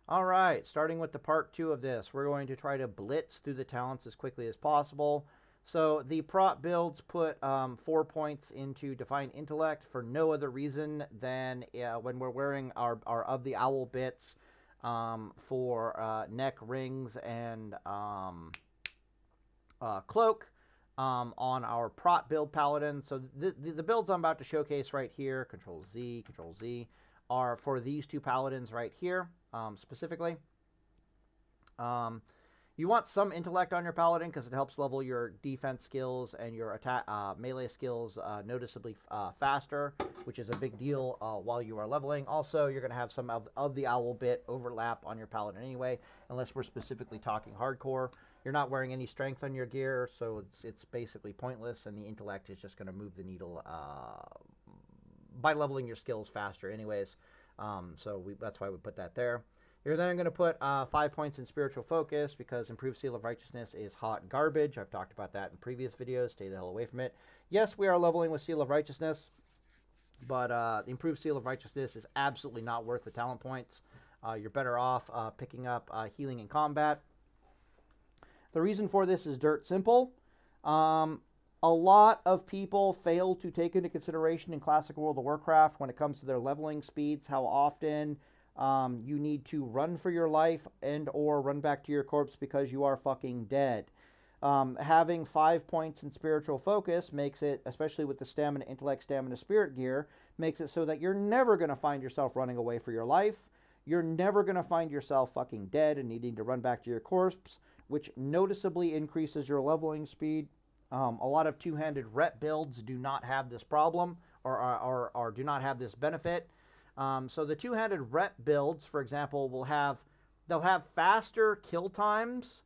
All right, starting with the part 2 of this, we're going to try to blitz through the talents as quickly as possible. So the prop builds put 4 points into Divine Intellect for no other reason than when we're wearing our of the owl bits for neck rings and cloak on our prop build Paladin. So the builds I'm about to showcase right here, Control Z, are for these two Paladins right here specifically. You want some intellect on your Paladin because it helps level your defense skills and your attack melee skills noticeably faster, which is a big deal while you are leveling. Also, you're going to have some of the owl bit overlap on your Paladin anyway, unless we're specifically talking hardcore. You're not wearing any strength on your gear, so it's basically pointless, and the intellect is just going to move the needle by leveling your skills faster anyways. That's why we put that there. You're then going to put 5 points in spiritual focus because improved seal of righteousness is hot garbage. I've talked about that in previous videos. Stay the hell away from it. Yes, we are leveling with seal of righteousness, but the improved seal of righteousness is absolutely not worth the talent points. You're better off picking up healing in combat. The reason for this is dirt simple. A lot of people fail to take into consideration in Classic World of Warcraft when it comes to their leveling speeds, how often you need to run for your life and or run back to your corpse because you are fucking dead. Having 5 points in spiritual focus makes it, especially with the stamina, intellect, stamina, spirit gear, makes it so that you're never going to find yourself running away for your life. You're never going to find yourself fucking dead and needing to run back to your corpse, which noticeably increases your leveling speed. A lot of two-handed rep builds do not have this problem or do not have this benefit. So the two-handed rep builds, for example, they'll have faster kill times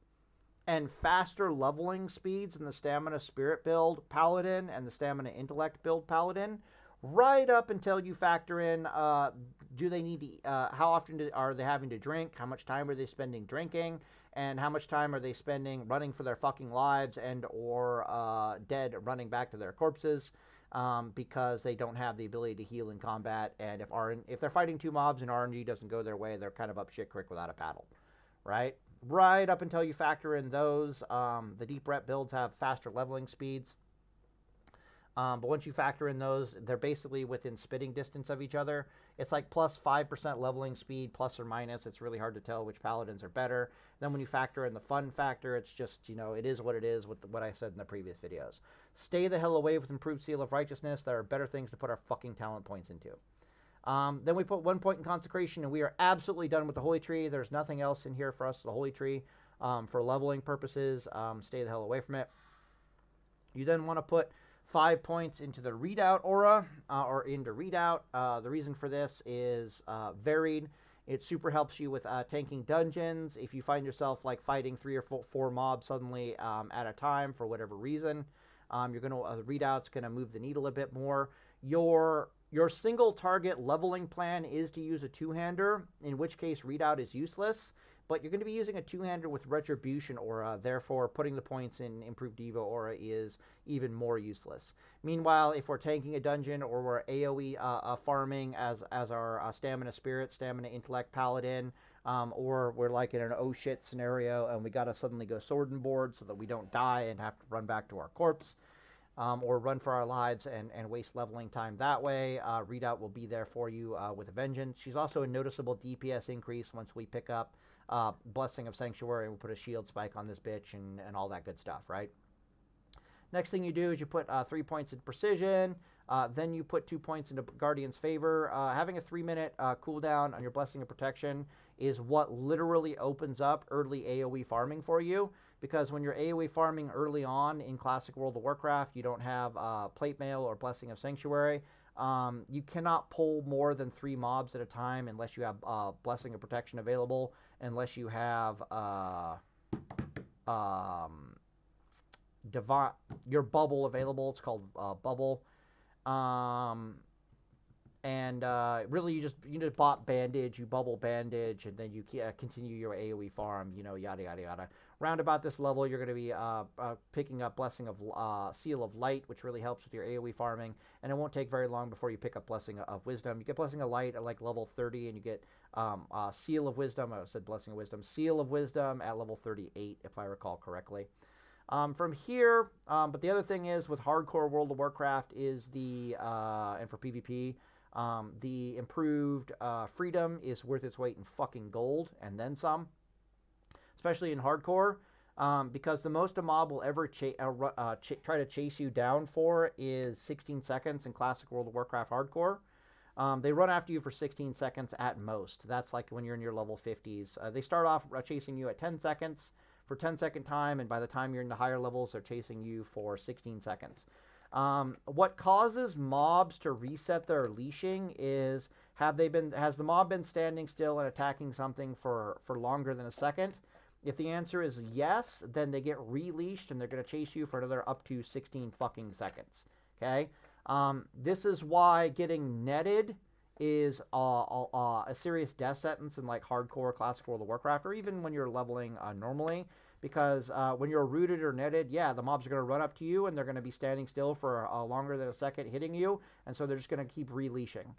and faster leveling speeds in the stamina spirit build Paladin and the stamina intellect build Paladin, right up until you factor in do they need to how often are they having to drink, how much time are they spending drinking, and how much time are they spending running for their fucking lives and or dead running back to their corpses because they don't have the ability to heal in combat. And if they're fighting two mobs and RNG doesn't go their way, they're kind of up shit creek without a paddle, right? Right up until you factor in those, the deep rep builds have faster leveling speeds. But once you factor in those, they're basically within spitting distance of each other. It's like plus 5% leveling speed, plus or minus. It's really hard to tell which paladins are better. Then when you factor in the fun factor, it's just, it is what it is with what I said in the previous videos. Stay the hell away with improved seal of righteousness. There are better things to put our fucking talent points into. Then we put 1 point in consecration, and we are absolutely done with the holy tree. There's nothing else in here for us, the holy tree, for leveling purposes. Stay the hell away from it. You then want to put 5 points into the readout aura or into readout. The reason for this is varied. It super helps you with tanking dungeons. If you find yourself like fighting 3 or 4 mobs suddenly at a time for whatever reason, you're going to the readout's going to move the needle a bit more. Your single target leveling plan is to use a two-hander, in which case readout is useless. But you're going to be using a two-hander with retribution aura, therefore putting the points in improved Devo aura is even more useless. Meanwhile, if we're tanking a dungeon or we're AoE farming as our stamina spirit, stamina intellect paladin, or we're like in an oh shit scenario and we got to suddenly go sword and board so that we don't die and have to run back to our corpse, or run for our lives and waste leveling time that way, readout will be there for you with a vengeance. She's also a noticeable DPS increase once we pick up Blessing of Sanctuary, and we'll put a shield spike on this bitch and all that good stuff, right? Next thing you do is you put 3 points in precision, then you put 2 points into Guardian's Favor. Having a 3-minute cooldown on your Blessing of Protection is what literally opens up early AoE farming for you, because when you're AoE farming early on in Classic World of Warcraft, you don't have Plate Mail or Blessing of Sanctuary. You cannot pull more than 3 mobs at a time unless you have Blessing of Protection available, unless you have your bubble available. It's called bubble. And really, you just bought bandage, you bubble bandage, and then you continue your AoE farm, yada yada yada. Round about this level, you're going to be picking up Blessing of Seal of Light, which really helps with your AoE farming, and it won't take very long before you pick up Blessing of Wisdom. You get Blessing of Light at like level 30, and you get Seal of Wisdom. I said Blessing of Wisdom, Seal of Wisdom at level 38, if I recall correctly. From here, but the other thing is with hardcore World of Warcraft is and for PvP. The improved freedom is worth its weight in fucking gold and then some, especially in hardcore, because the most a mob will ever try to chase you down for is 16 seconds in classic World of Warcraft hardcore. They run after you for 16 seconds at most. That's like when you're in your level 50s. They start off chasing you at 10 seconds for 10-second time, and by the time you're in the higher levels, they're chasing you for 16 seconds. What causes mobs to reset their leashing is has the mob been standing still and attacking something for longer than a second? If the answer is yes, then they get releashed and they're going to chase you for another up to 16 fucking seconds. Okay? This is why getting netted is a serious death sentence in like hardcore classic World of Warcraft, or even when you're leveling normally. Because when you're rooted or netted, yeah, the mobs are going to run up to you and they're going to be standing still for longer than a second hitting you, and so they're just going to keep releashing.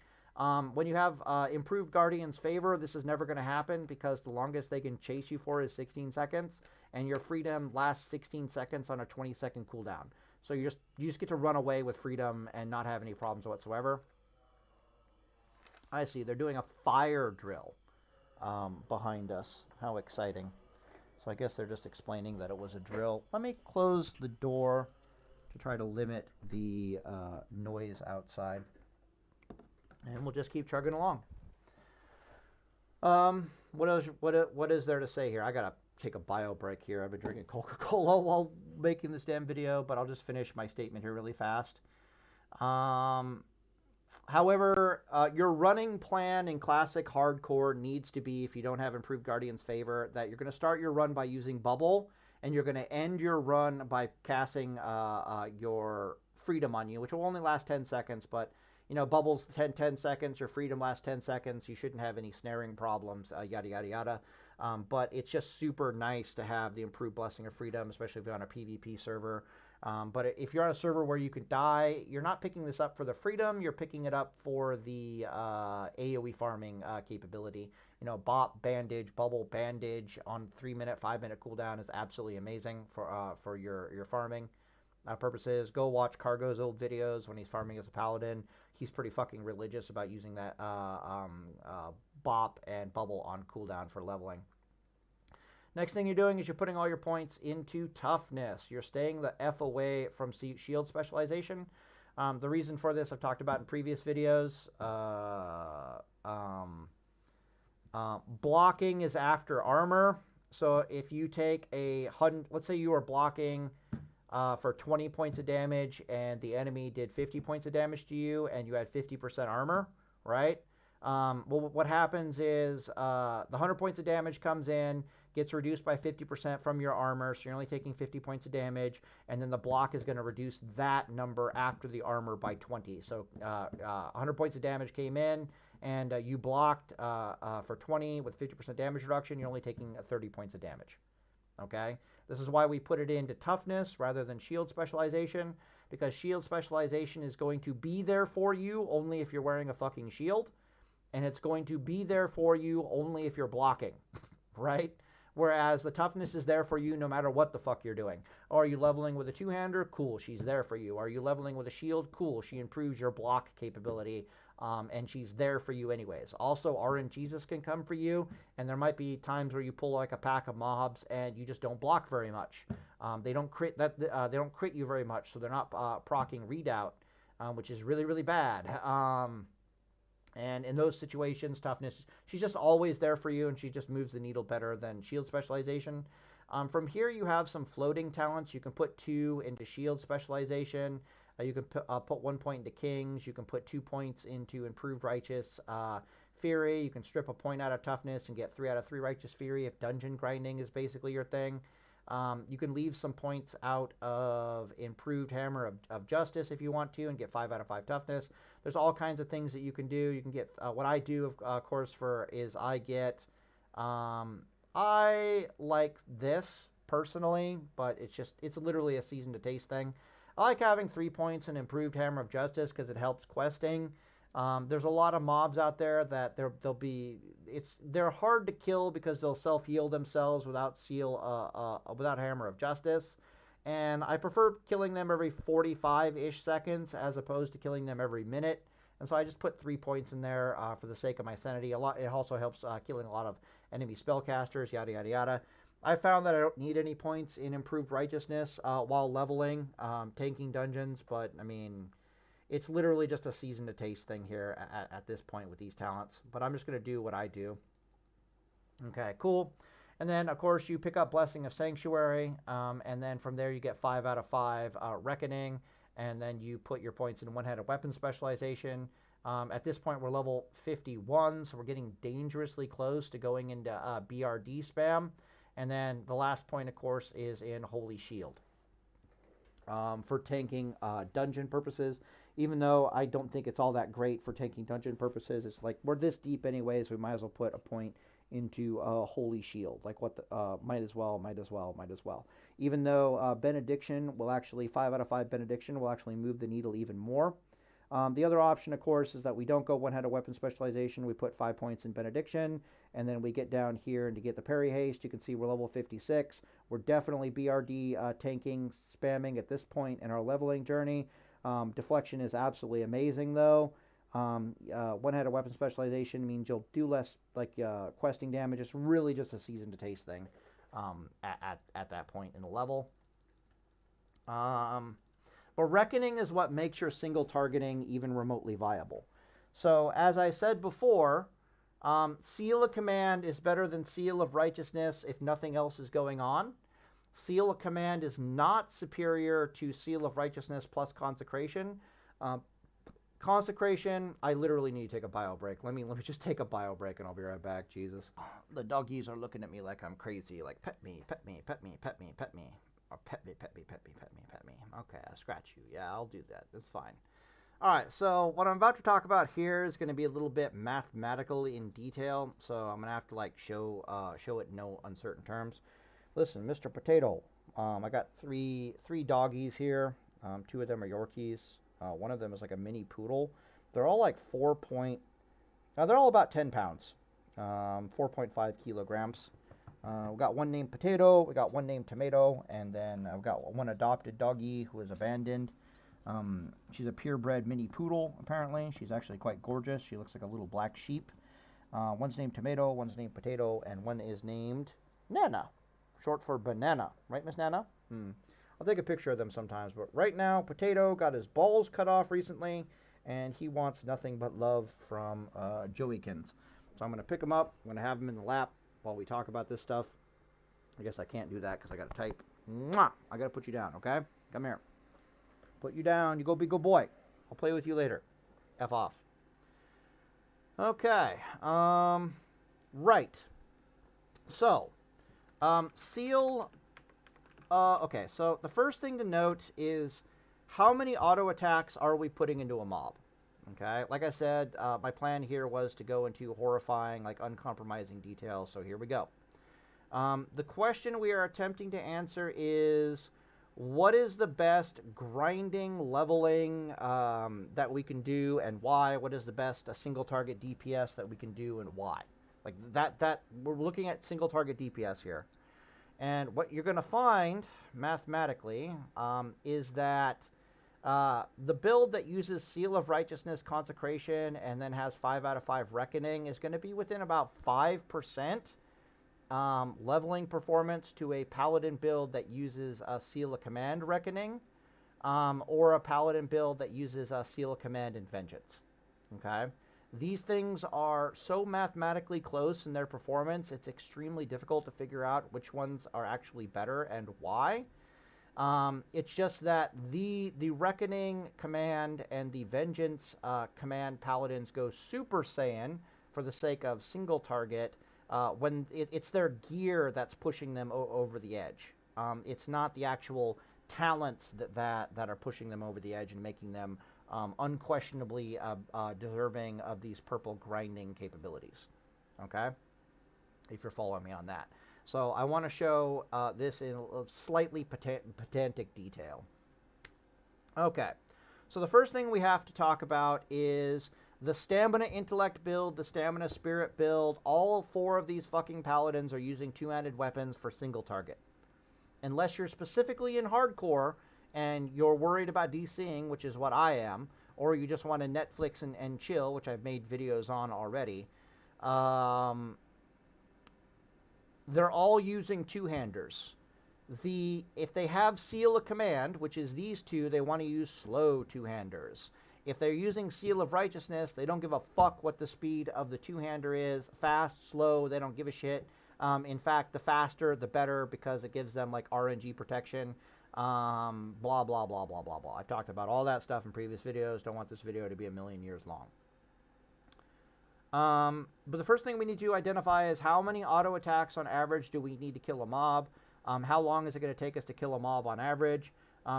When you have improved Guardian's Favor, this is never going to happen because the longest they can chase you for is 16 seconds, and your freedom lasts 16 seconds on a 20-second cooldown. So you just get to run away with freedom and not have any problems whatsoever. I see. They're doing a fire drill behind us. How exciting. So I guess they're just explaining that it was a drill. Let me close the door to try to limit the noise outside. And we'll just keep chugging along. What is there to say here? I got to take a bio break here. I've been drinking Coca-Cola while making this damn video, but I'll just finish my statement here really fast. However, your running plan in classic hardcore needs to be, if you don't have improved Guardian's Favor, that you're going to start your run by using Bubble, and you're going to end your run by casting your Freedom on you, which will only last 10 seconds, but, Bubble's 10 seconds, your Freedom lasts 10 seconds, you shouldn't have any snaring problems, yada, yada, yada. But it's just super nice to have the improved Blessing of Freedom, especially if you're on a PvP server. But if you're on a server where you could die, you're not picking this up for the freedom, you're picking it up for the AoE farming capability. Bop, bandage, bubble, bandage on 3-minute, 5-minute cooldown is absolutely amazing for your farming purposes. Go watch Cargo's old videos when he's farming as a paladin. He's pretty fucking religious about using that bop and bubble on cooldown for leveling. Next thing you're doing is you're putting all your points into toughness. You're staying the F away from shield specialization. The reason for this I've talked about in previous videos. Blocking is after armor. So if you take let's say you are blocking for 20 points of damage and the enemy did 50 points of damage to you and you had 50% armor, right? Well, what happens is the 100 points of damage comes in, gets reduced by 50% from your armor, so you're only taking 50 points of damage, and then the block is going to reduce that number after the armor by 20. So 100 points of damage came in, and you blocked for 20 with 50% damage reduction, you're only taking 30 points of damage. Okay? This is why we put it into toughness rather than shield specialization, because shield specialization is going to be there for you only if you're wearing a fucking shield, and it's going to be there for you only if you're blocking, right? Whereas the toughness is there for you no matter what the fuck you're doing. Are you leveling with a two-hander? Cool, she's there for you. Are you leveling with a shield? Cool, she improves your block capability, and she's there for you anyways. Also, RNGesus can come for you, and there might be times where you pull like a pack of mobs and you just don't block very much. They don't crit you very much, so they're not proccing readout, which is really, really bad. And in those situations, toughness, she's just always there for you, and she just moves the needle better than shield specialization. From here, you have some floating talents. You can put 2 into shield specialization. You can put 1 point into kings. You can put 2 points into improved righteous fury. You can strip a point out of toughness and get 3 out of 3 righteous fury if dungeon grinding is basically your thing. You can leave some points out of improved hammer of justice if you want to and get 5 out of 5 toughness. There's all kinds of things that you can do. You can get what I do, of course, is I get. I like this personally, but it's literally a season to taste thing. I like having 3 points and improved Hammer of Justice because it helps questing. There's a lot of mobs out there that they're hard to kill because they'll self-heal themselves without Hammer of Justice. And I prefer killing them every 45-ish seconds as opposed to killing them every minute. And so I just put 3 points in there for the sake of my sanity. It also helps killing a lot of enemy spellcasters, yada, yada, yada. I found that I don't need any points in Improved Righteousness while leveling, tanking dungeons. But, I mean, it's literally just a season to taste thing here at this point with these talents. But I'm just going to do what I do. Okay, cool. And then, of course, you pick up Blessing of Sanctuary. And then from there you get 5 out of 5 Reckoning. And then you put your points in one-handed weapon specialization. At this point, we're level 51, so we're getting dangerously close to going into BRD spam. And then the last point, of course, is in Holy Shield. For tanking dungeon purposes, even though I don't think it's all that great for tanking dungeon purposes, it's like we're this deep anyways, we might as well put a point into Holy Shield. Like what might as well. Even though Benediction will actually, 5 out of 5 Benediction will actually move the needle even more. The other option, of course, is that we don't go one-handed weapon specialization. We put 5 points in Benediction, and then we get down here, and to get the parry haste, you can see we're level 56. We're definitely BRD tanking, spamming at this point in our leveling journey. Deflection is absolutely amazing, though. One-handed weapon specialization means you'll do less questing damage. It's really just a season to taste thing at that point in the level. But Reckoning is what makes your single targeting even remotely viable. So as I said before, Seal of Command is better than Seal of Righteousness if nothing else is going on. Seal of Command is not superior to Seal of Righteousness plus Consecration. Consecration, I literally need to take a bio break. Let me just take a bio break and I'll be right back. Jesus. The doggies are looking at me like I'm crazy. Like, pet me, pet me, pet me, pet me, pet me. Or pet me, pet me, pet me, pet me, pet me. Okay, I'll scratch you. Yeah, I'll do that. That's fine. All right, so what I'm about to talk about here is going to be a little bit mathematical in detail. So I'm going to have to show it in no uncertain terms. Listen, Mr. Potato, I got three doggies here. 2 of them are Yorkies. One of them is like a mini poodle. They're all like they're all about 10 pounds, 4.5 kilograms. We got one named Potato, we got one named Tomato, and then I've got one adopted doggy who is abandoned. She's a purebred mini poodle, apparently. She's actually quite gorgeous. She looks like a little black sheep. One's named Tomato, one's named Potato, and one is named Nana, short for banana. Right, Miss Nana? I'll take a picture of them sometimes, but right now, Potato got his balls cut off recently, and he wants nothing but love from Joeykins. So I'm going to pick him up. I'm going to have him in the lap while we talk about this stuff. I guess I can't do that because I got to type. Mwah! I got to put you down, okay? Come here. Put you down. You go be good boy. I'll play with you later. F off. Okay. Right. So, Seal... okay, so the first thing to note is how many auto attacks are we putting into a mob? Okay, like I said, my plan here was to go into horrifying, uncompromising detail, so here we go. The question we are attempting to answer is, what is the best grinding, leveling that we can do and why? What is the best single target DPS that we can do and why? We're looking at single target DPS here. And what you're going to find, mathematically, is that the build that uses Seal of Righteousness, Consecration, and then has 5 out of 5 Reckoning is going to be within about 5% leveling performance to a Paladin build that uses a Seal of Command, Reckoning, or a Paladin build that uses a Seal of Command and Vengeance. Okay? These things are so mathematically close in their performance, it's extremely difficult to figure out which ones are actually better and why. It's just that the Reckoning command and the Vengeance command Paladins go Super Saiyan for the sake of single target when it's their gear that's pushing them over the edge. It's not the actual talents that are pushing them over the edge and making them unquestionably deserving of these purple grinding capabilities. Okay? If you're following me on that. So I want to show this in a slightly pedantic detail. Okay. So the first thing we have to talk about is the stamina intellect build, the stamina spirit build. All 4 of these fucking paladins are using two-handed weapons for single target. Unless you're specifically in hardcore and you're worried about DCing, which is what I am, or you just want to Netflix and chill, which I've made videos on already, they're all using two-handers. If they have Seal of Command, which is these two, they want to use slow two-handers. If they're using Seal of Righteousness, they don't give a fuck what the speed of the two-hander is. Fast, slow, they don't give a shit. In fact, the faster, the better, because it gives them like RNG protection. Blah, blah, blah, blah, blah, blah. I've talked about all that stuff in previous videos. Don't want this video to be a million years long. But the first thing we need to identify is how many auto attacks on average do we need to kill a mob. How long is it going to take us to kill a mob on average?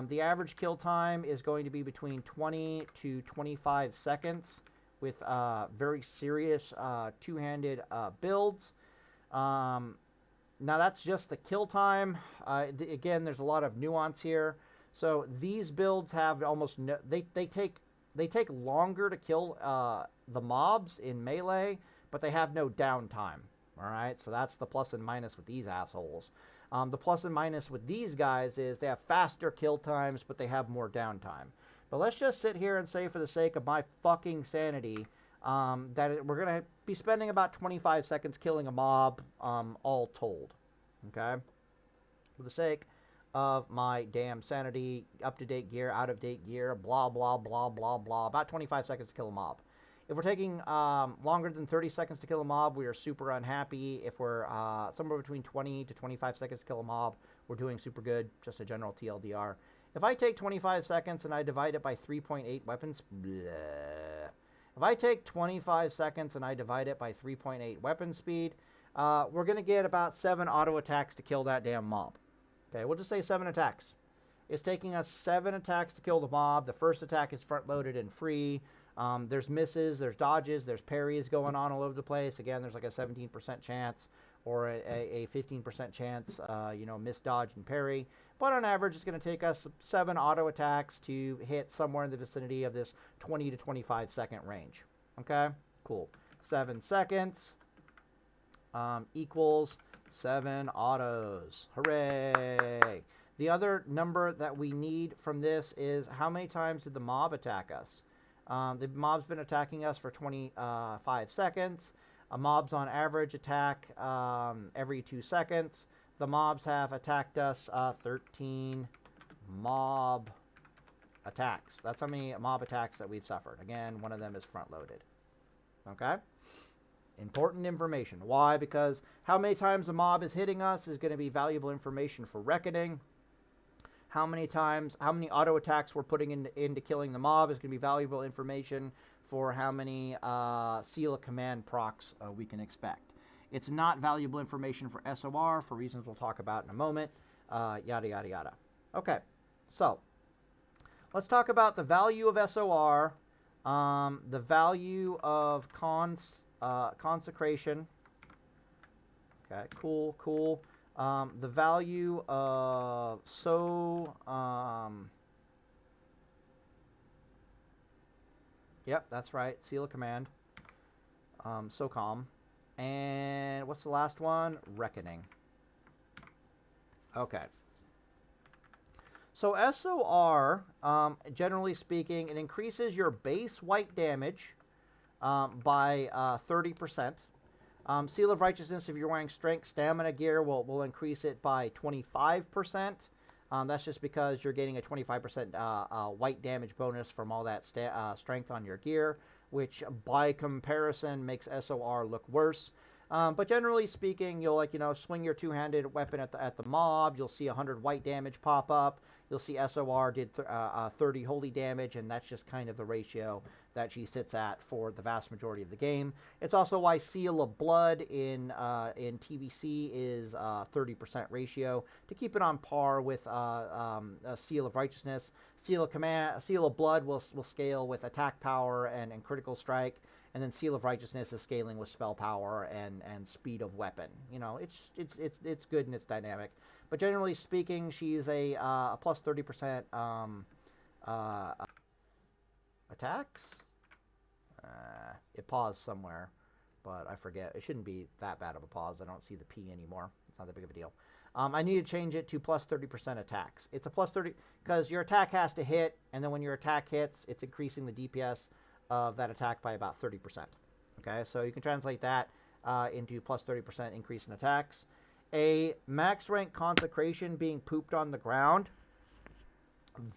The average kill time is going to be between 20 to 25 seconds with very serious two-handed builds. Now that's just the kill time. Again, there's a lot of nuance here. So these builds have almost no... They take longer to kill the mobs in melee, but they have no downtime. All right, so that's the plus and minus with these assholes. The plus and minus with these guys is they have faster kill times, but they have more downtime. But let's just sit here and say, for the sake of my fucking sanity, that we're going to be spending about 25 seconds killing a mob, all told. Okay? For the sake of my damn sanity, up-to-date gear, out-of-date gear, blah, blah, blah, blah, blah. About 25 seconds to kill a mob. If we're taking longer than 30 seconds to kill a mob, we are super unhappy. If we're somewhere between 20 to 25 seconds to kill a mob, we're doing super good. Just a general TLDR. If I take 25 seconds and I divide it by 3.8 weapons... Bleh. If I take 25 seconds and I divide it by 3.8 weapon speed, we're going to get about 7 auto attacks to kill that damn mob. Okay, we'll just say 7 attacks. It's taking us 7 attacks to kill the mob. The first attack is front-loaded and free. There's misses, there's dodges, there's parries going on all over the place. Again, there's like a 17% chance or a 15% chance, miss, dodge, and parry. But on average, it's going to take us 7 auto attacks to hit somewhere in the vicinity of this 20 to 25 second range. Okay, cool. 7 seconds equals 7 autos. Hooray! The other number that we need from this is how many times did the mob attack us? The mob's been attacking us for 25 seconds. Mobs on average attack every 2 seconds. The mobs have attacked us 13 mob attacks. That's how many mob attacks that we've suffered. Again, one of them is front-loaded. Okay? Important information. Why? Because how many times a mob is hitting us is going to be valuable information for reckoning. How many auto attacks we're putting into killing the mob is going to be valuable information for how many Seal of Command procs we can expect. It's not valuable information for SOR for reasons we'll talk about in a moment. Yada, yada, yada. Okay, so let's talk about the value of SOR, the value of consecration. Okay, cool. The value of yep, that's right, Seal of Command. SOCOM. And what's the last one? Reckoning. Okay. So SOR, generally speaking, it increases your base white damage by 30%. Seal of Righteousness, if you're wearing strength stamina gear, will increase it by 25%. That's just because you're getting a 25% white damage bonus from all that strength on your gear, which by comparison makes SOR look worse. But generally speaking, you'll swing your two-handed weapon at the mob. You'll see 100 white damage pop up. You'll see SOR did 30 holy damage, and that's just kind of the ratio that she sits at for the vast majority of the game. It's also why Seal of Blood in TBC is 30% ratio to keep it on par with a Seal of Righteousness. Seal of Blood will scale with attack power and critical strike. And then Seal of Righteousness is scaling with spell power and speed of weapon. It's good and it's dynamic. But generally speaking, she's a plus 30% attacks. It paused somewhere, but I forget. It shouldn't be that bad of a pause. I don't see the P anymore. It's not that big of a deal. I need to change it to plus 30% attacks. It's a plus 30 because your attack has to hit, and then when your attack hits, it's increasing the DPS of that attack by about 30%. Okay, so you can translate that into plus 30% increase in attacks. A max rank consecration being pooped on the ground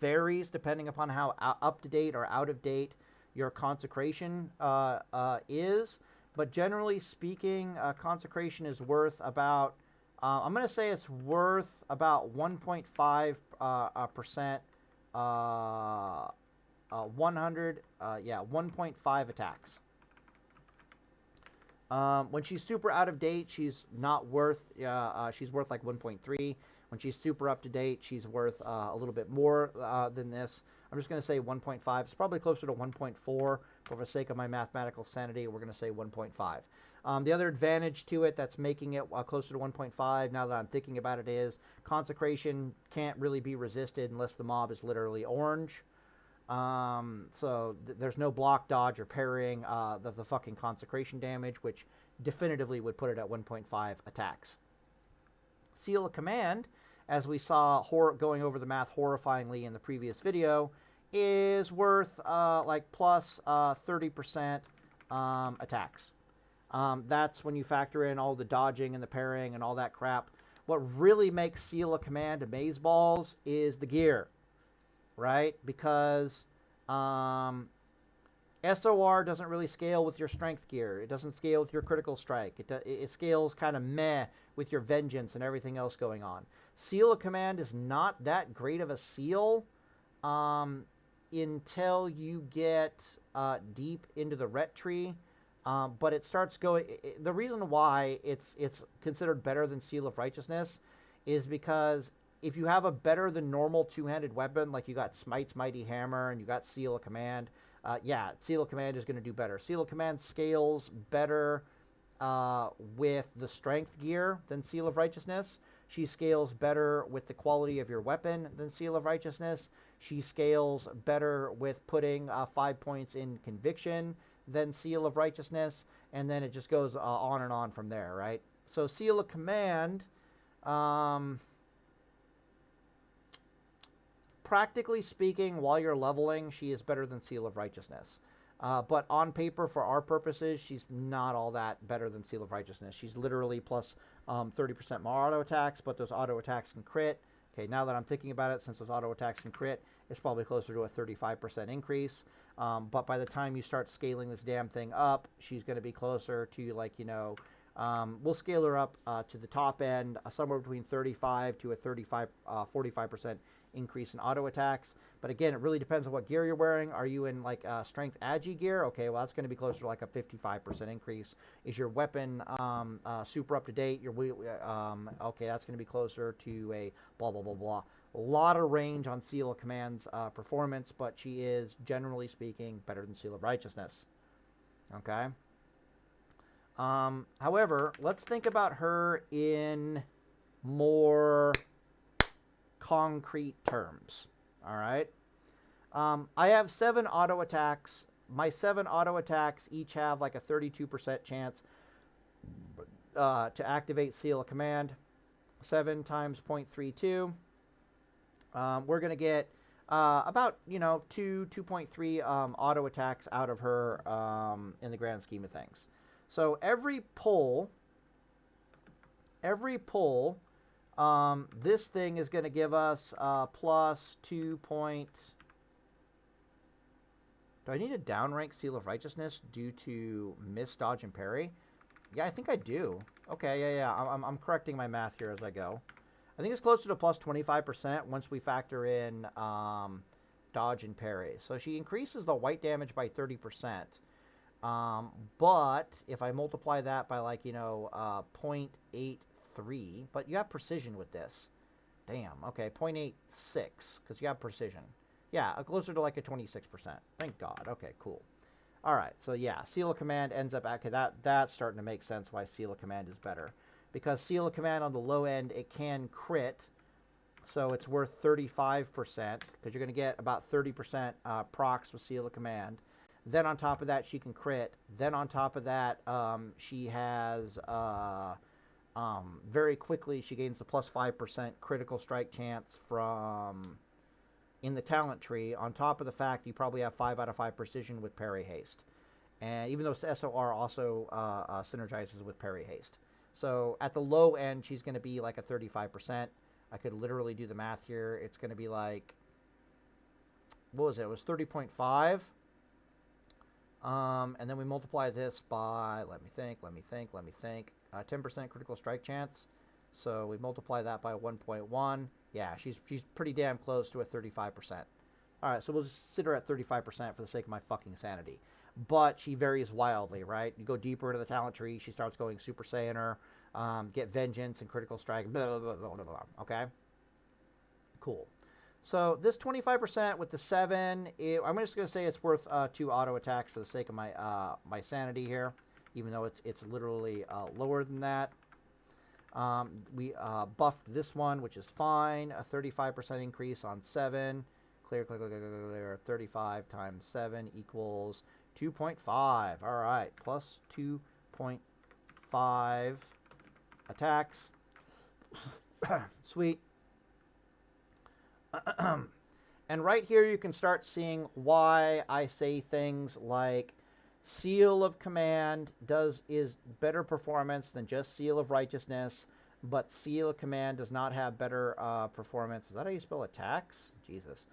varies depending upon how up to date or out of date your consecration is. But generally speaking, consecration is worth about, I'm going to say it's worth about 1.5%. 1.5 attacks. When she's super out of date, she's not worth, she's worth like 1.3. When she's super up to date, she's worth a little bit more than this. I'm just going to say 1.5. It's probably closer to 1.4. For the sake of my mathematical sanity, we're going to say 1.5. The other advantage to it that's making it closer to 1.5, now that I'm thinking about it, is consecration can't really be resisted unless the mob is literally orange. So there's no block, dodge, or parrying the fucking consecration damage, which definitively would put it at 1.5 attacks. Seal of Command, as we saw going over the math horrifyingly in the previous video, is worth like plus 30% attacks. That's when you factor in all the dodging and the parrying and all that crap. What really makes Seal of Command amazeballs is the gear. Right? Because SOR doesn't really scale with your strength gear. It doesn't scale with your critical strike. It scales kind of meh with your vengeance and everything else going on. Seal of Command is not that great of a seal until you get deep into the ret tree. But it starts going... the reason why it's considered better than Seal of Righteousness is because if you have a better than normal two-handed weapon, like you got Smite's Mighty Hammer and you got Seal of Command, Seal of Command is going to do better. Seal of Command scales better with the strength gear than Seal of Righteousness. She scales better with the quality of your weapon than Seal of Righteousness. She scales better with putting 5 points in conviction than Seal of Righteousness. And then it just goes on and on from there, right? So Seal of Command... practically speaking, while you're leveling, she is better than Seal of Righteousness. But on paper, for our purposes, she's not all that better than Seal of Righteousness. She's literally plus 30% more auto attacks, but those auto attacks can crit. Okay, now that I'm thinking about it, since those auto attacks can crit, it's probably closer to a 35% increase. But by the time you start scaling this damn thing up, she's going to be closer to, like, we'll scale her up to the top end, somewhere between 35 to a 45% increase in auto attacks. But again, it really depends on what gear you're wearing. Are you in like strength agi gear? Okay, well, that's going to be closer to like a 55% increase. Is your weapon super up to date? Okay, that's going to be closer to a blah blah blah blah. A lot of range on Seal of Command's performance, but she is generally speaking better than Seal of Righteousness. Okay. However, let's think about her in more concrete terms. All right. I have 7 auto attacks. My 7 auto attacks each have like a 32% chance to activate Seal of Command. 7 times 0.32. We're going to get about 2.3 auto attacks out of her in the grand scheme of things. So every pull, this thing is going to give us plus 2 point... Do I need to downrank Seal of Righteousness due to miss, dodge, and parry? Yeah, I think I do. Okay, yeah. I'm correcting my math here as I go. I think it's closer to plus 25% once we factor in dodge and parry. So she increases the white damage by 30%. But if I multiply that by like, 0.83, but you have precision with this. Damn, okay, 0.86, because you have precision. Yeah, closer to like a 26%. Thank God. Okay, cool. All right, so yeah, Seal of Command ends up, okay, that's starting to make sense why Seal of Command is better. Because Seal of Command on the low end, it can crit, so it's worth 35%, because you're going to get about 30% procs with Seal of Command. Then on top of that, she can crit. Then on top of that, she has, very quickly, she gains the plus 5% critical strike chance from in the talent tree, on top of the fact you probably have 5 out of 5 precision with parry haste. And even though SOR also synergizes with parry haste. So at the low end, she's going to be like a 35%. I could literally do the math here. It's going to be like, what was it? It was 30.5. And then we multiply this by, let me think, 10% critical strike chance. So we multiply that by 1.1. Yeah, she's pretty damn close to a 35%. All right, so we'll just sit her at 35% for the sake of my fucking sanity. But she varies wildly, right? You go deeper into the talent tree, she starts going Super Saiyaner, get Vengeance and Critical Strike, blah, blah, blah, blah, blah, okay? Cool. So this 25% with the 7, I'm just going to say it's worth 2 auto attacks for the sake of my my sanity here, even though it's literally lower than that. We buffed this one, which is fine. A 35% increase on 7. Clear. 35 times 7 equals 2.5. All right, plus 2.5 attacks. Sweet. And right here you can start seeing why I say things like Seal of Command is better performance than just Seal of Righteousness, but Seal of Command does not have better performance. Is that how you spell attacks? Jesus.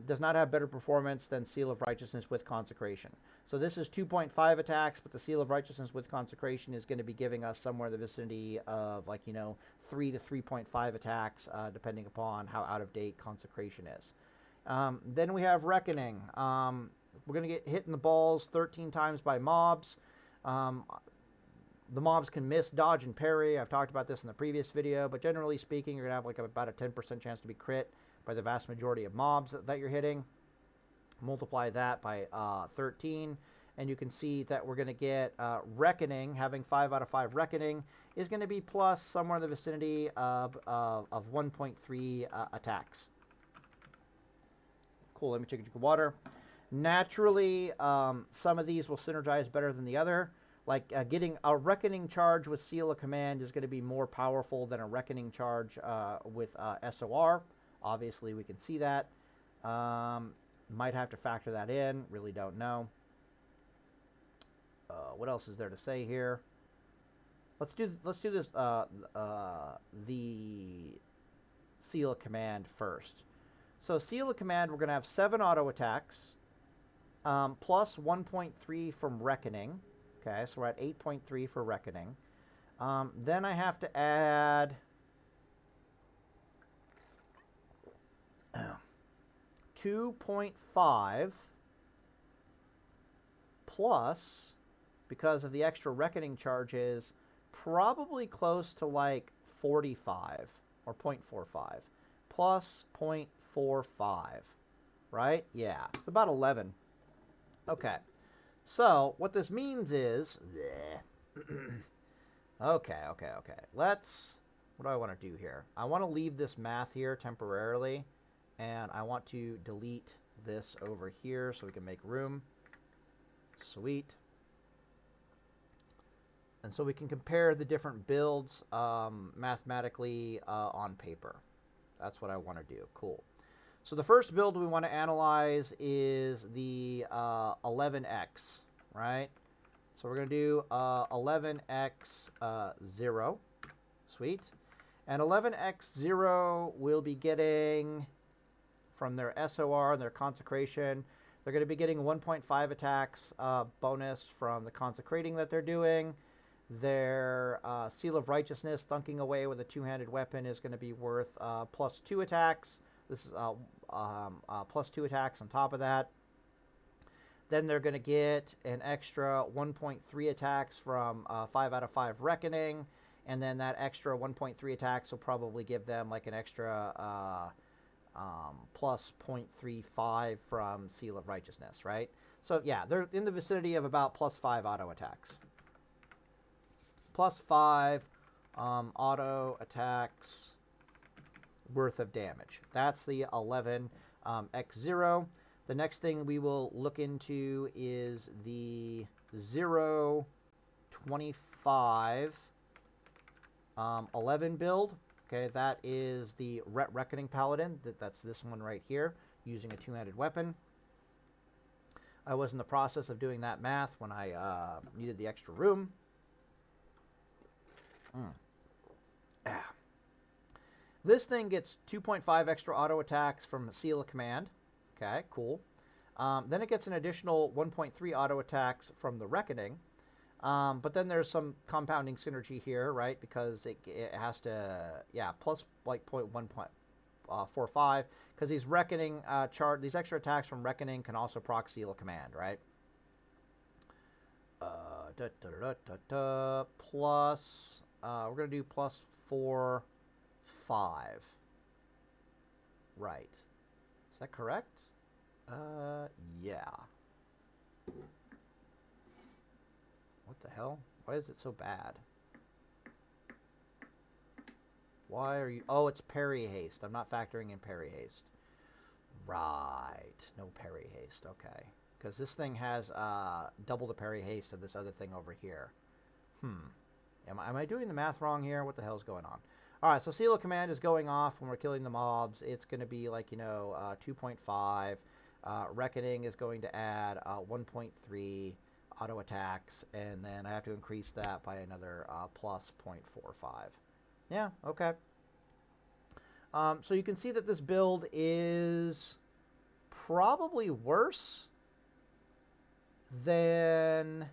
Does not have better performance than Seal of Righteousness with Consecration. So this is 2.5 attacks, but the Seal of Righteousness with Consecration is going to be giving us somewhere in the vicinity of 3 to 3.5 attacks, depending upon how out of date Consecration is. Then we have Reckoning. We're going to get hit in the balls 13 times by mobs. The mobs can miss, dodge, and parry. I've talked about this in the previous video, but generally speaking, you're going to have about a 10% chance to be crit by the vast majority of mobs that you're hitting. Multiply that by 13, and you can see that we're going to get Reckoning. Having 5 out of 5 Reckoning is going to be plus somewhere in the vicinity of 1.3 attacks. Cool, let me take a drink of water. Naturally, some of these will synergize better than the other. Like getting a Reckoning charge with Seal of Command is going to be more powerful than a Reckoning charge with SOR. Obviously, we can see that. Might have to factor that in. Really don't know. What else is there to say here? Let's do this. The Seal of Command first. So Seal of Command, we're going to have 7 auto attacks, plus 1.3 from Reckoning. Okay, so we're at 8.3 for Reckoning. Then I have to add 2.5 plus, because of the extra Reckoning charges, probably close to like 45 or 0.45 plus 0.45, right? Yeah, it's about 11. Okay, so what this means is, okay. What do I want to do here? I want to leave this math here temporarily, and I want to delete this over here so we can make room. Sweet. And so we can compare the different builds mathematically on paper. That's what I want to do. Cool. So the first build we want to analyze is the 11x, right? So we're going to do 11x 0. Sweet. And 11x 0 will be getting, from their SOR and their Consecration, they're going to be getting 1.5 attacks bonus from the Consecrating that they're doing. Their Seal of Righteousness, thunking away with a two-handed weapon, is going to be worth +2 attacks. This is +2 attacks on top of that. Then they're going to get an extra 1.3 attacks from 5 out of 5 Reckoning. And then that extra 1.3 attacks will probably give them like an extra plus 0.35 from Seal of Righteousness, right? So yeah, they're in the vicinity of about +5 auto attacks. +5 auto attacks worth of damage. That's the 11 X0. The next thing we will look into is the 0.25 11 build. Okay, that is the Reckoning Paladin. That's this one right here, using a two-handed weapon. I was in the process of doing that math when I needed the extra room. This thing gets 2.5 extra auto attacks from Seal of Command. Okay, cool. Then it gets an additional 1.3 auto attacks from the Reckoning. But then there's some compounding synergy here, right? Because it has to, yeah, plus like 0.145. Because these Reckoning these extra attacks from Reckoning can also proc Seal of Command, right? Plus, we're gonna do plus 4, 5. Right. Is that correct? Yeah. What the hell? Why is it so bad? Why are you... Oh, it's parry haste. I'm not factoring in parry haste. Right. No parry haste. Okay. Because this thing has double the parry haste of this other thing over here. Am I doing the math wrong here? What the hell's going on? All right, so Seal of Command is going off when we're killing the mobs. It's going to be like, 2.5. Reckoning is going to add 1.3 auto attacks, and then I have to increase that by another plus 0.45. Yeah, okay. So you can see that this build is probably worse than...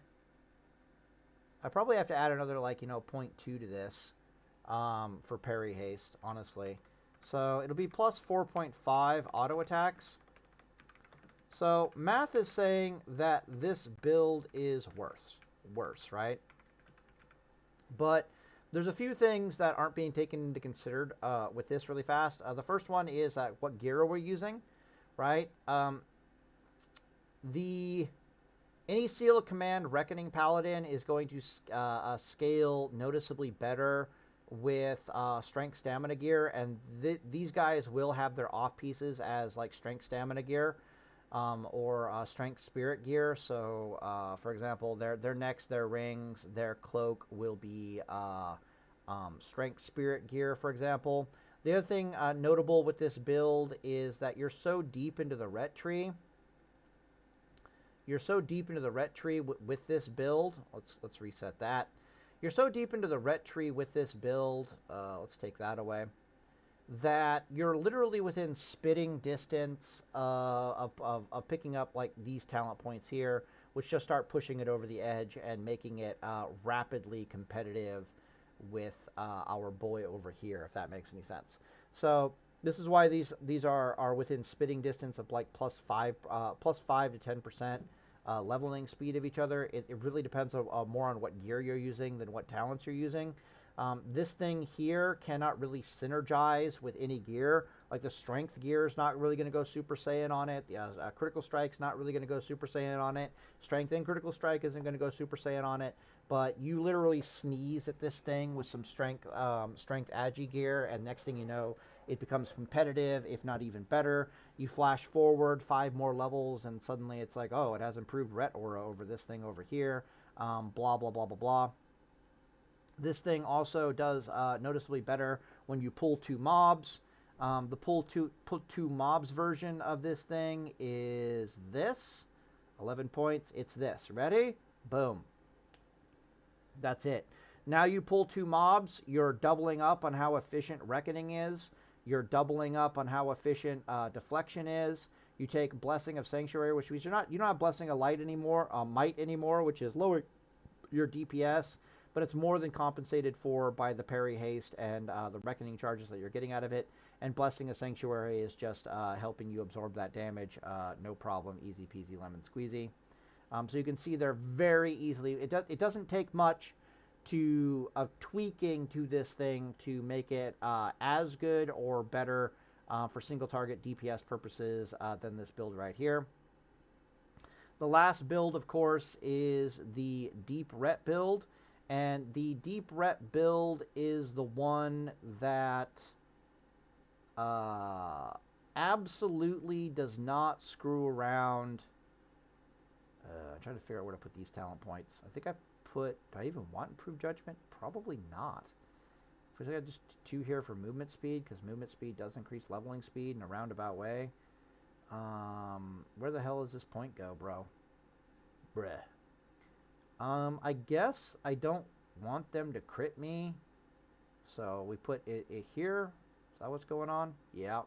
I probably have to add another, 0.2 to this for parry haste, honestly. So it'll be plus 4.5 auto attacks. So math is saying that this build is worse, right? But there's a few things that aren't being taken into considered with this really fast. The first one is what gear we're using, right? Any Seal of Command Reckoning Paladin is going to scale noticeably better with strength stamina gear, and these guys will have their off pieces as strength stamina gear. Or strength spirit gear. So, for example, their necks, their rings, their cloak will be strength spirit gear, for example. The other thing notable with this build is that you're so deep into the ret tree. You're so deep into the ret tree with this build. Let's reset that. You're so deep into the ret tree with this build. Let's take that away. That you're literally within spitting distance of picking up these talent points here, which just start pushing it over the edge and making it rapidly competitive with our boy over here, if that makes any sense. So this is why these are within spitting distance of plus 5 to 10% leveling speed of each other. It really depends more on what gear you're using than what talents you're using. This thing here cannot really synergize with any gear. Like the strength gear is not really going to go Super Saiyan on it. The critical strike's not really going to go Super Saiyan on it. Strength and critical strike isn't going to go Super Saiyan on it. But you literally sneeze at this thing with some strength agi gear, and next thing you know, it becomes competitive, if not even better. You flash forward 5 more levels, and suddenly it's like, oh, it has improved ret aura over this thing over here. Blah, blah, blah, blah, blah. This thing also does noticeably better when you pull 2 mobs. The pull two mobs version of this thing is this. 11 points. It's this. Ready? Boom. That's it. Now you pull 2 mobs. You're doubling up on how efficient Reckoning is. You're doubling up on how efficient Deflection is. You take Blessing of Sanctuary, which means you don't have Blessing of Light anymore, Might anymore, which is lower your DPS. but it's more than compensated for by the parry haste and the reckoning charges that you're getting out of it. And Blessing of Sanctuary is just helping you absorb that damage. No problem, easy peasy lemon squeezy. So you can see they're very easily, it doesn't take much of tweaking to this thing to make it as good or better for single target DPS purposes than this build right here. The last build, of course, is the Deep Ret build, and the Deep Ret build is the one that absolutely does not screw around. I'm trying to figure out where to put these talent points. I think do I even want Improved Judgment? Probably not. First, I got just 2 here for movement speed, because movement speed does increase leveling speed in a roundabout way. Where the hell does this point go, bro? Bruh. I guess I don't want them to crit me. So we put it here. Is that what's going on? Yeah.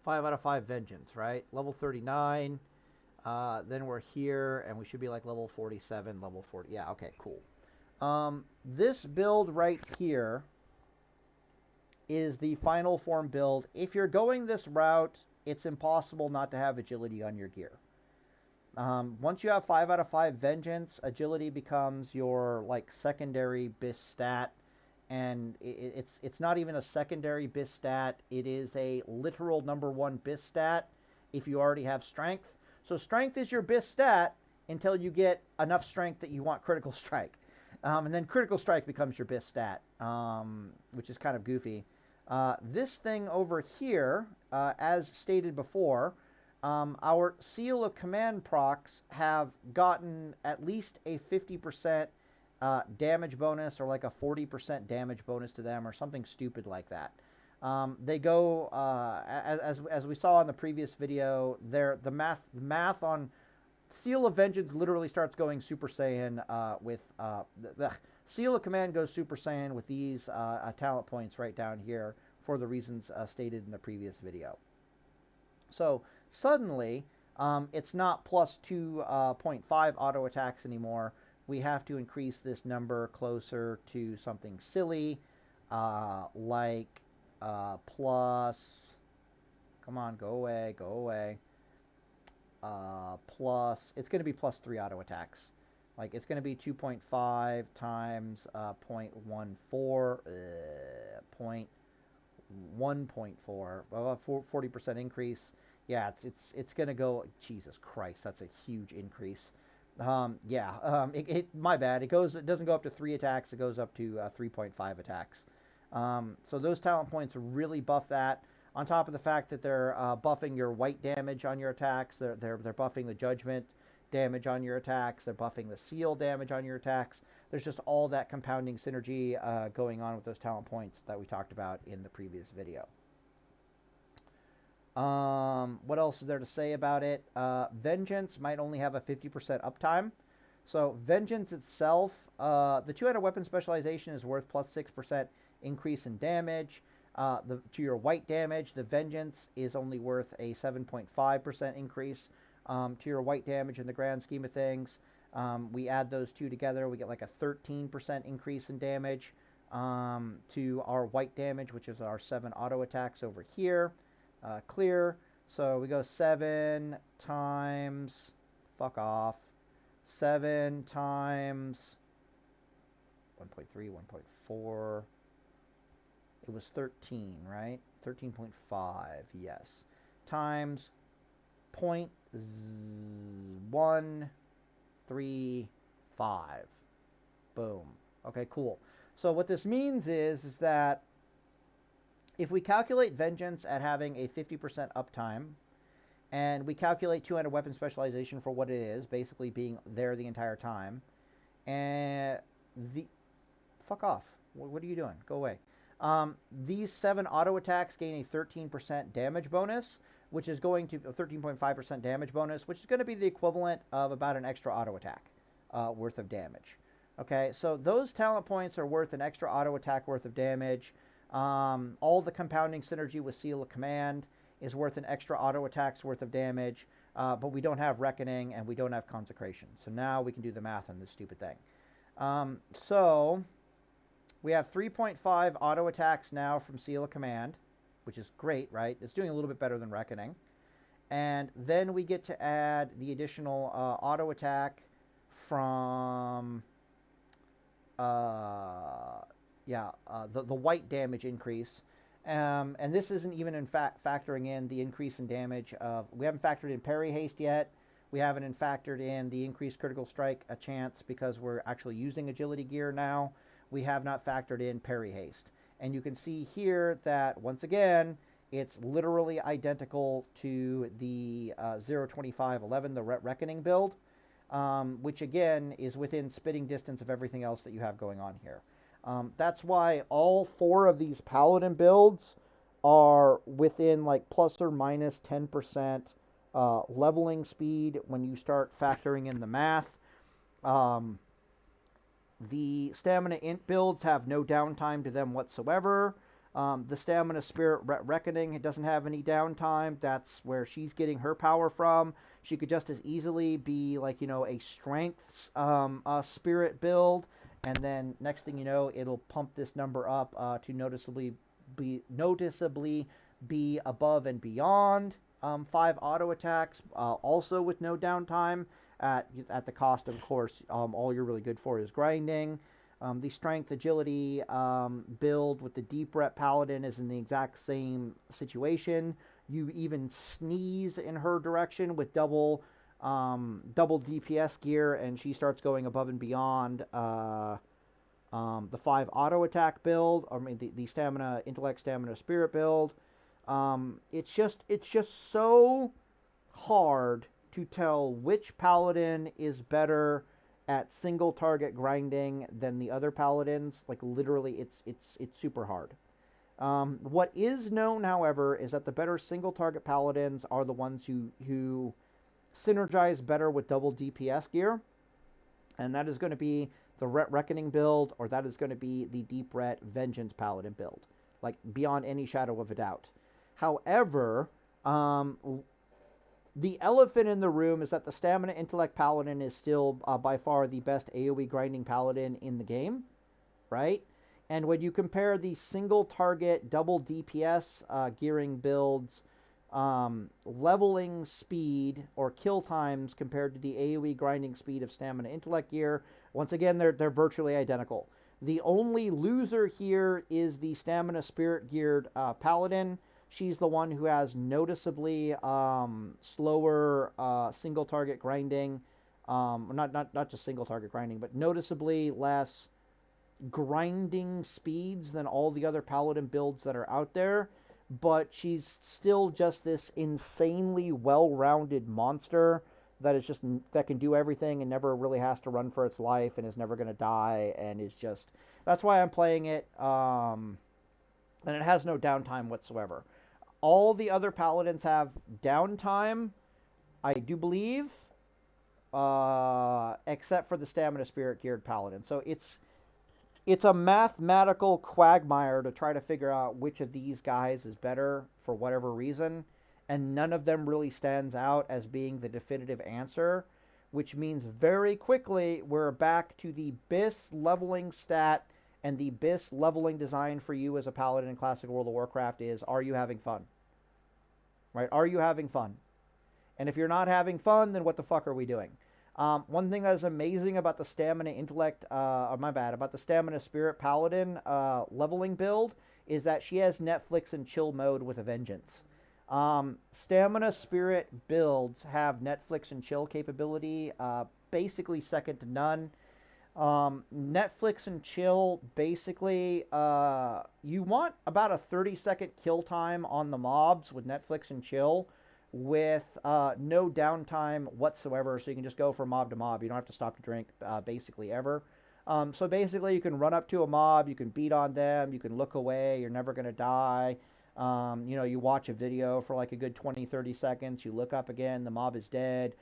5 out of 5 Vengeance, right? Level 39. Then we're here, and we should be like level 47, level 40. Yeah, okay, cool. This build right here is the final form build. If you're going this route, it's impossible not to have agility on your gear. Once you have 5 out of 5 Vengeance, agility becomes your like secondary bis stat, and it's not even a secondary bis stat. It is a literal #1 bis stat if you already have strength. So strength is your bis stat until you get enough strength that you want critical strike. And then critical strike becomes your bis stat, which is kind of goofy. This thing over here, as stated before, our Seal of Command procs have gotten at least a 50% damage bonus, or like a 40% damage bonus to them, or something stupid like that. They go, as we saw in the previous video, the math on Seal of Vengeance literally starts going Super Saiyan with the Seal of Command goes Super Saiyan with these talent points right down here for the reasons stated in the previous video. So suddenly, it's not plus 2.5 auto attacks anymore. We have to increase this number closer to something silly, like plus, come on, go away. Plus, it's going to be plus 3 auto attacks. Like, it's going to be 2.5 times 0.14, 1.4, 40% increase. Yeah, it's going to go, Jesus Christ, that's a huge increase. My bad. It doesn't go up to 3 attacks. It goes up to 3.5 attacks. So those talent points really buff that. On top of the fact that they're buffing your white damage on your attacks, they're buffing the judgment damage on your attacks, they're buffing the seal damage on your attacks. There's just all that compounding synergy going on with those talent points that we talked about in the previous video. What else is there to say about it? Vengeance might only have a 50% uptime. So Vengeance itself, the 2-handed weapon specialization is worth plus 6% increase in damage. To your white damage, the Vengeance is only worth a 7.5% increase to your white damage in the grand scheme of things. We add those two together, we get like a 13% increase in damage to our white damage, which is our 7 auto attacks over here. Clear. So we go 7 times, fuck off, 7 times 1.3, 1.4. It was 13, right? 13.5, yes. Times 0.135. Boom. Okay, cool. So what this means is that if we calculate Vengeance at having a 50% uptime, and we calculate 2-handed weapon specialization for what it is, basically being there the entire time, and fuck off. What are you doing? Go away. These 7 auto attacks gain a 13% damage bonus, which is going to a 13.5% damage bonus, which is going to be the equivalent of about an extra auto attack worth of damage. Okay, so those talent points are worth an extra auto attack worth of damage. All the compounding synergy with Seal of Command is worth an extra auto attacks worth of damage, but we don't have Reckoning and we don't have Consecration. So now we can do the math on this stupid thing. So we have 3.5 auto attacks now from Seal of Command, which is great, right? It's doing a little bit better than Reckoning. And then we get to add the additional auto attack from the white damage increase. And this isn't even in fact factoring in the increase in damage of, we haven't factored in parry haste yet. We haven't factored in the increased critical strike a chance because we're actually using agility gear now. We have not factored in parry haste. And you can see here that once again, it's literally identical to the 0.25.11, the Reckoning build, which again is within spitting distance of everything else that you have going on here. That's why all 4 of these Paladin builds are within like plus or minus 10% leveling speed when you start factoring in the math. The Stamina Int builds have no downtime to them whatsoever. The Stamina Spirit Reckoning, it doesn't have any downtime. That's where she's getting her power from. She could just as easily be like, a Strength Spirit build. And then next thing you know, it'll pump this number up to noticeably be above and beyond 5 auto attacks, also with no downtime. At the cost, of course, all you're really good for is grinding. The Strength Agility build with the Deep Rep Paladin is in the exact same situation. You even sneeze in her direction with double DPS gear, and she starts going above and beyond the 5 auto attack build. The Stamina Intellect Stamina Spirit build. It's just so hard to tell which Paladin is better at single target grinding than the other Paladins. Like literally, it's super hard. What is known, however, is that the better single target Paladins are the ones who synergize better with double DPS gear, and that is going to be the Reckoning build, or that is going to be the Deep Ret Vengeance Paladin build, like beyond any shadow of a doubt. However, the elephant in the room is that the Stamina Intellect Paladin is still by far the best AoE grinding Paladin in the game, right? And when you compare the single target double DPS gearing builds, leveling speed or kill times compared to the AoE grinding speed of Stamina Intellect gear, once again, they're virtually identical. The only loser here is the Stamina Spirit geared Paladin. She's the one who has noticeably slower single target grinding, not just single target grinding, but noticeably less grinding speeds than all the other Paladin builds that are out there. But she's still just this insanely well-rounded monster that can do everything and never really has to run for its life and is never going to die, and is just, that's why I'm playing it. And it has no downtime whatsoever. All the other Paladins have downtime, I do believe, except for the Stamina Spirit geared Paladin. So it's a mathematical quagmire to try to figure out which of these guys is better for whatever reason, and none of them really stands out as being the definitive answer, which means very quickly we're back to the BIS leveling stat. And the BIS leveling design for you as a Paladin in Classic World of Warcraft is, are you having fun? Right? Are you having fun? And if you're not having fun, then what the fuck are we doing? One thing that is amazing about the Stamina Intellect, about the Stamina Spirit Paladin leveling build is that she has Netflix and chill mode with a vengeance. Stamina Spirit builds have Netflix and chill capability, basically second to none. Netflix and chill, basically, you want about a 30-second kill time on the mobs with Netflix and chill with no downtime whatsoever, so you can just go from mob to mob. You don't have to stop to drink, basically, ever. So basically, you can run up to a mob, you can beat on them, you can look away, you're never going to die. You watch a video for like a good 20, 30 seconds, you look up again, the mob is dead.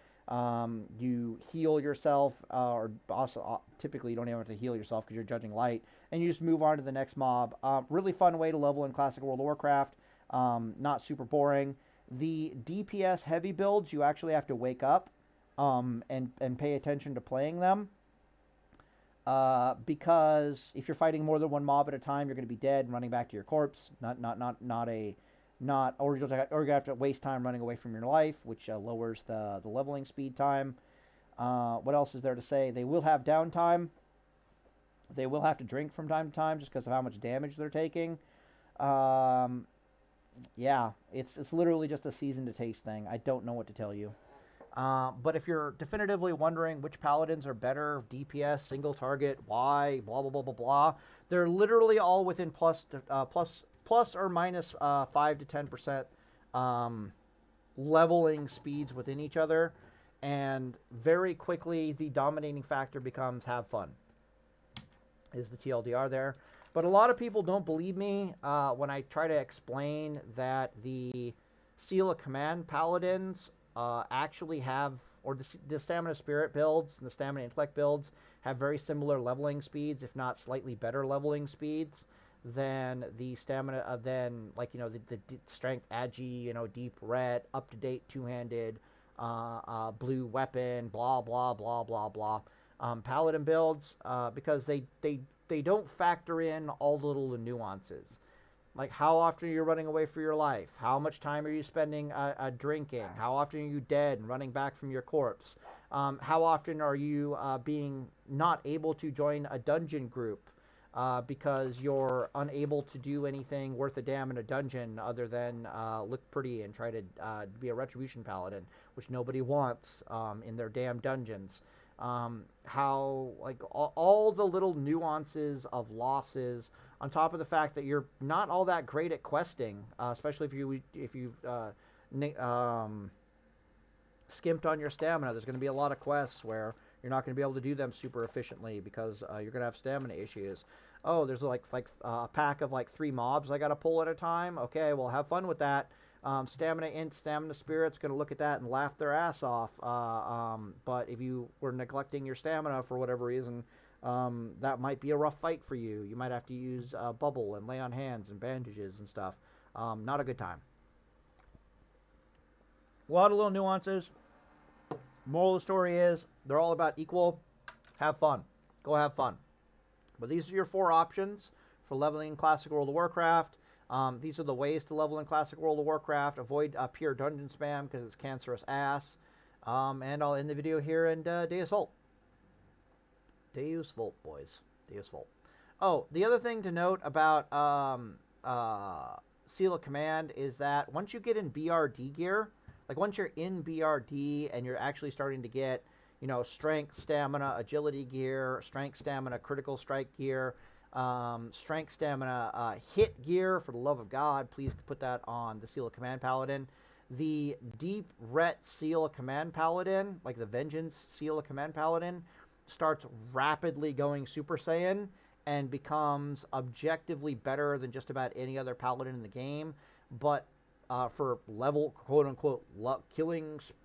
You heal yourself, or also typically you don't even have to heal yourself because you're judging light, and you just move on to the next mob. Really fun way to level in Classic World of Warcraft. Not super boring. The DPS heavy builds, you actually have to wake up and pay attention to playing them. because if you're fighting more than one mob at a time, you're going to be dead and running back to your corpse. Or you're going to have to waste time running away from your life, which lowers the leveling speed time. What else is there to say? They will have downtime. They will have to drink from time to time just because of how much damage they're taking. Yeah, it's literally just a season to taste thing. I don't know what to tell you. But if you're definitively wondering which paladins are better, DPS, single target, why, blah, blah, blah, blah, blah, they're literally all within plus or minus 5 to 10% leveling speeds within each other. And very quickly, the dominating factor becomes have fun, is the TLDR there. But a lot of people don't believe me when I try to explain that the Seal of Command paladins actually have, or the Stamina Spirit builds and the Stamina Intellect builds have very similar leveling speeds, if not slightly better leveling speeds than the Stamina, than like, you know, the Strength Agi, you know, Deep Ret, Up-to-Date Two-Handed, Blue Weapon, blah, blah, blah, blah, blah. Paladin builds, because they don't factor in all the little nuances. Like how often are you running away for your life? How much time are you spending drinking? How often are you dead and running back from your corpse? How often are you being not able to join a dungeon group because you're unable to do anything worth a damn in a dungeon other than look pretty and try to be a retribution paladin, which nobody wants in their damn dungeons. How, like, all the little nuances of losses, on top of the fact that you're not all that great at questing, especially if you've skimped on your stamina. There's going to be a lot of quests where you're not going to be able to do them super efficiently because you're going to have stamina issues. Oh, there's like a pack of like 3 mobs I got to pull at a time. Okay, well, have fun with that. Stamina Int, Stamina Spirit's going to look at that and laugh their ass off. But if you were neglecting your stamina for whatever reason, that might be a rough fight for you. You might have to use bubble and lay on hands and bandages and stuff. Not a good time. A lot of little nuances. Moral of the story is they're all about equal. Have fun. Go have fun. But these are your 4 options for leveling in Classic World of Warcraft. These are the ways to level in Classic World of Warcraft. Avoid pure dungeon spam because it's cancerous ass. And I'll end the video here and Deus Volt. Deus Volt, boys. Deus Volt. Oh, the other thing to note about Seal of Command is that once you get in BRD gear, like once you're in BRD and you're actually starting to get, you know, strength, stamina, agility gear, strength, stamina, critical strike gear, strength, stamina, hit gear, for the love of God, please put that on the Seal of Command Paladin. The Deep Ret Seal of Command Paladin, like the Vengeance Seal of Command Paladin, starts rapidly going Super Saiyan and becomes objectively better than just about any other Paladin in the game, but for level, quote-unquote,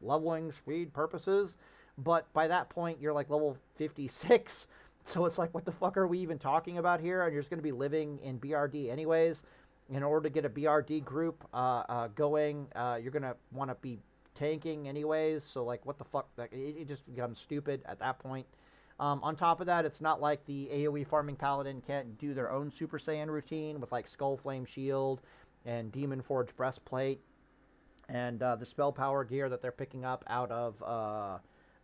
leveling speed purposes. But by that point, you're like level 56, so it's like, what the fuck are we even talking about here? And you're just going to be living in BRD anyways. In order to get a BRD group going, you're going to want to be tanking anyways, so like, what the fuck? It just becomes stupid at that point. On top of that, it's not like the AoE farming Paladin can't do their own Super Saiyan routine with like Skull Flame Shield and Demon Forge Breastplate and the spell power gear that they're picking up out of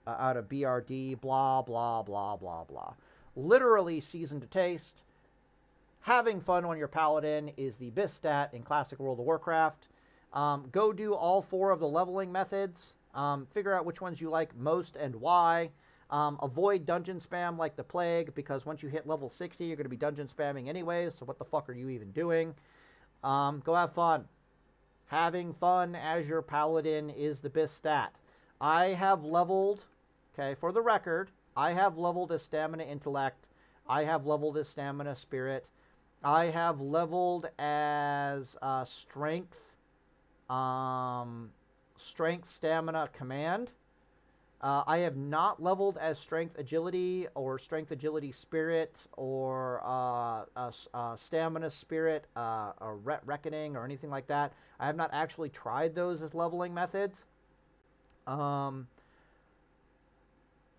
BRD, blah, blah, blah, blah, blah. Literally season to taste. Having fun on your Paladin is the best stat in Classic World of Warcraft. Go do all 4 of the leveling methods. Figure out which ones you like most and why. Avoid dungeon spam like the plague, because once you hit level 60, you're going to be dungeon spamming anyways, so what the fuck are you even doing? Go have fun. Having fun as your Paladin is the best stat. I have leveled, okay, for the record, I have leveled as Stamina Intellect. I have leveled as Stamina Spirit. I have leveled as Strength, Strength, Stamina, Command. I have not leveled as Strength, Agility, or Strength, Agility, Spirit, or Stamina, Spirit, or Reckoning, or anything like that. I have not actually tried those as leveling methods.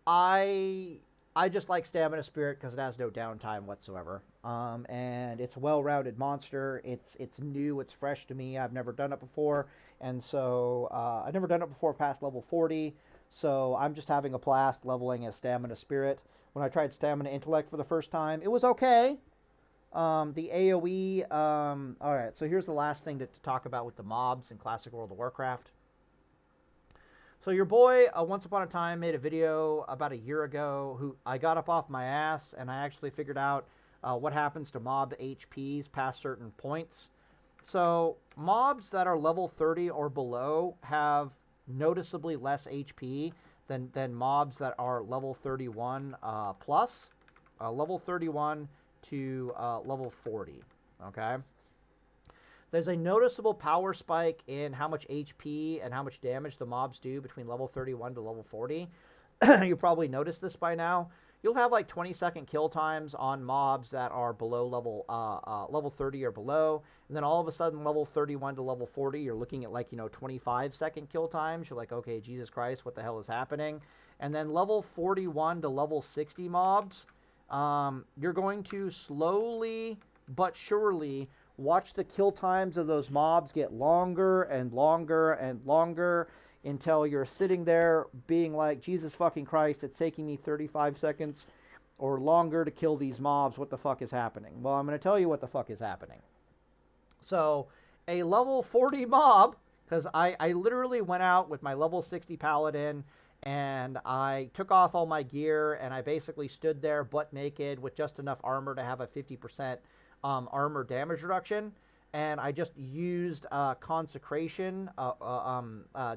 I I just like Stamina Spirit because it has no downtime whatsoever. And it's a well-rounded monster. It's new. It's fresh to me. I've never done it before. And so I've never done it before past level 40. So I'm just having a blast leveling as Stamina Spirit. When I tried Stamina Intellect for the first time, it was okay. The AoE, all right, so here's the last thing to talk about with the mobs in Classic World of Warcraft. So your boy, once upon a time, made a video about a year ago who I got up off my ass and I actually figured out what happens to mob HPs past certain points. So mobs that are level 30 or below have noticeably less HP than mobs that are level 31 plus. Level 31 to level 40, okay? There's a noticeable power spike in how much HP and how much damage the mobs do between level 31 to level 40. You probably noticed this by now. You'll have like 20-second kill times on mobs that are below level 30 or below, and then all of a sudden level 31 to level 40, you're looking at like, 25-second kill times. You're like, okay, Jesus Christ, what the hell is happening? And then level 41 to level 60 mobs, you're going to slowly but surely watch the kill times of those mobs get longer and longer and longer until you're sitting there being like, Jesus fucking Christ, it's taking me 35 seconds or longer to kill these mobs. What the fuck is happening? Well, I'm going to tell you what the fuck is happening. So a level 40 mob, because I literally went out with my level 60 Paladin and I took off all my gear and I basically stood there butt naked with just enough armor to have a 50% armor damage reduction, and I just used consecration,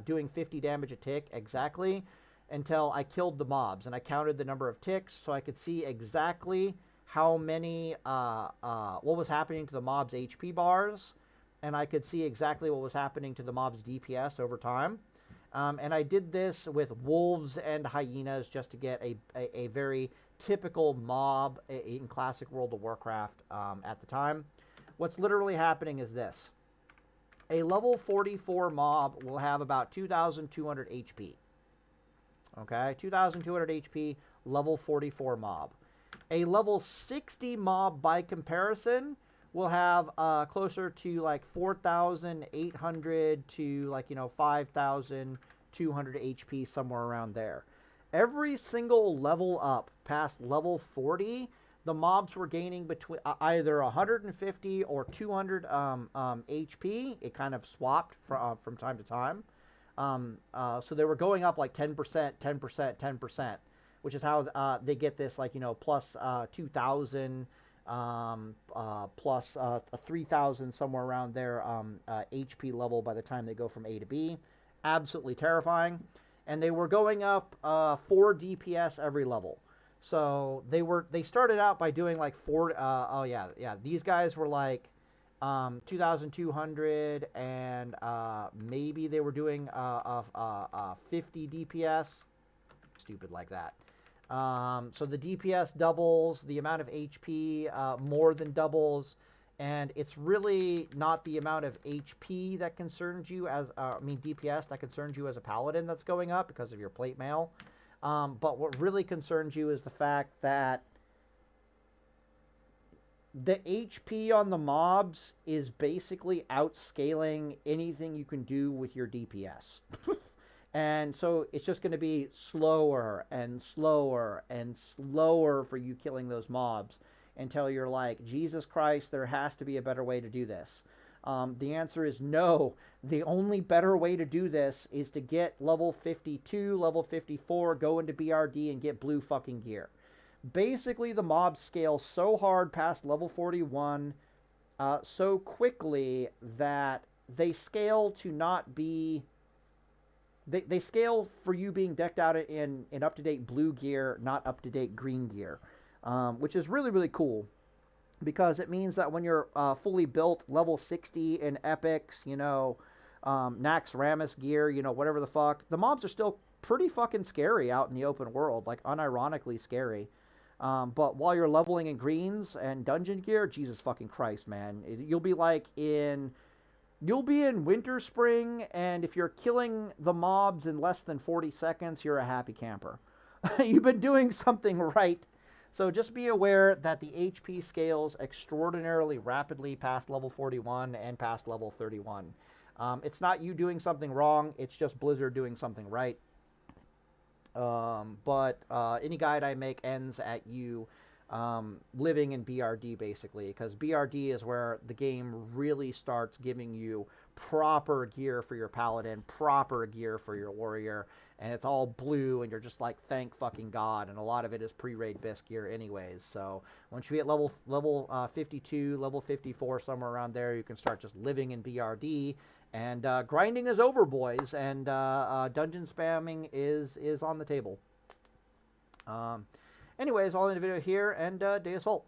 doing 50 damage a tick exactly until I killed the mobs, and I counted the number of ticks so I could see exactly how many what was happening to the mobs' HP bars, and I could see exactly what was happening to the mobs' DPS over time. And I did this with wolves and hyenas just to get a very typical mob in Classic World of Warcraft at the time. What's literally happening is this. A level 44 mob will have about 2,200 HP. Okay, 2,200 HP, level 44 mob. A level 60 mob, by comparison, will have closer to like 4,800 to like, 5,200 HP, somewhere around there. Every single level up past level 40, the mobs were gaining between either 150 or 200 HP. It kind of swapped from time to time. So they were going up like 10%, 10%, 10%, which is how they get this like, plus 2,000, plus 3,000, somewhere around there, HP level by the time they go from A to B. Absolutely terrifying. And they were going up 4 DPS every level. So they started out by doing like 4. These guys were like 2,200, and maybe they were doing 50 DPS. Stupid like that. So the DPS doubles, the amount of HP more than doubles. And it's really not the amount of HP that concerns you as, DPS that concerns you as a paladin that's going up because of your plate mail. But what really concerns you is the fact that the HP on the mobs is basically outscaling anything you can do with your DPS. And so it's just going to be slower and slower and slower for you killing those mobs until you're like, Jesus Christ, there has to be a better way to do this. The answer is no. The only better way to do this is to get level 52, level 54, go into BRD and get blue fucking gear. Basically, the mobs scale so hard past level 41 so quickly that they scale to not be... They scale for you being decked out in up-to-date blue gear, not up-to-date green gear. Which is really, really cool, because it means that when you're fully built, level 60 in epics, Nax Ramus gear, whatever the fuck, the mobs are still pretty fucking scary out in the open world, like unironically scary. But while you're leveling in greens and dungeon gear, Jesus fucking Christ, man, you'll be in winter spring, and if you're killing the mobs in less than 40 seconds, you're a happy camper. you've been doing something right. So just be aware that the HP scales extraordinarily rapidly past level 41 and past level 31. It's not you doing something wrong, it's just Blizzard doing something right. But any guide I make ends at you living in BRD basically, because BRD is where the game really starts giving you proper gear for your paladin, proper gear for your warrior, and it's all blue, and you're just like, thank fucking God. And a lot of it is pre-raid bisque gear anyways. So once you hit level 52, level 54, somewhere around there, you can start just living in BRD. And grinding is over, boys, and dungeon spamming is on the table. Anyways, all in the video here, and day assault.